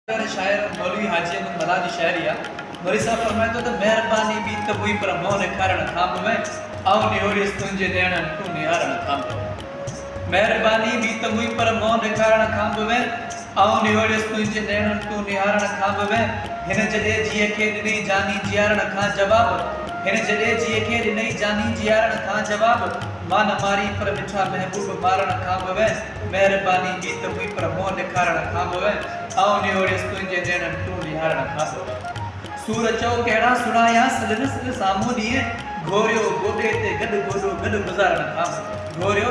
शायर मौलवी हाजी अहमद मलाजी शायरिया मौलवी साहब फरमाए तो मेहरबानी भी त हुई पर मोह निखारण खांब में आउ निहोड़िस तुंहिंजे ॾियण तूं निहारण खांब मेहरबानी भी त हुई पर मोह निखारण खांब में आउ निहोड़िस तुंहिंजे ॾियण तूं निहारण खांब में हिन जॾे जीअ खे ॾिनई जानी जियारण खां जवाब हिन जॾे जीअ खे ॾिनई जानी जियारण खां जवाब मां न मारी पर मिठा महबूब मारण खांब में मेहरबानी भी त हुई पर मोह निखारण खांब में आउ निहोड़िस तुंहिंजे ॾियण तूं निहारण खांब सूर चओ कहिड़ा सुणाया सॼण सॼ साम्हूं ॾींहं घोरियो गोॾे ते गॾु गोॾो गॾु गुज़ारण खांब घोरियो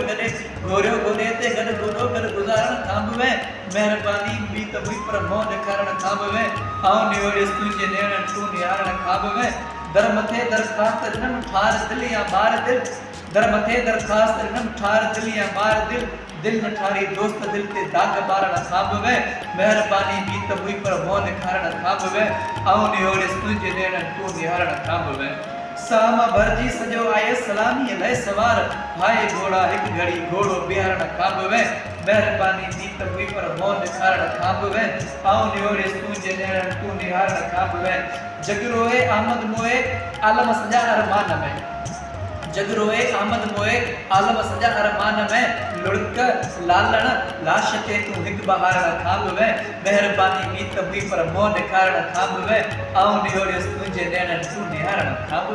गोॾे ते गॾु गोॾो गॾु गुज़ारण खांब में मेहरबानी भी त हुई पर मोह निखारण खांब में आउ निहोड़िस तुंहिंजे ॾियण तूं निहारण खांब में दर मथे दरख़्वास्त ॾिनमि ठार दिलि या ॿार दिलि दर मथे दरख़्वास्त ॾिनमि ठार दिलि या ॿार दिलि दिल न ठारी दोस्त दिल ते दाग बारण खांब में मेहरबानी भी त हुई पर मोह निखारण खांब में आउ निहोड़िस तुंहिंजे ॾियण तूं निहारण खांब में सामा भरजी सॼो आये सलामी अलाए सवार हाय घोड़ा हिकु घड़ी घोड़ो बिहारण खांब में मेहरबानी भी त हुई पर मोह निखारण खांब में आउ निहोड़िस तुंहिंजे ॾियण तूं निहारण खांब में जगरोए आमद मोए आलम सॼा अरमान में जगरोए आमद मोए आलम सॼा अरमान में लुड़क लालण लाश ते तूं हिकु बहारण खांब में मेहरबानी भी त हुई पर मोह निखारण खांब में आउ निहोड़िस तुंहिंजे ॾियण तूं निहारण खांब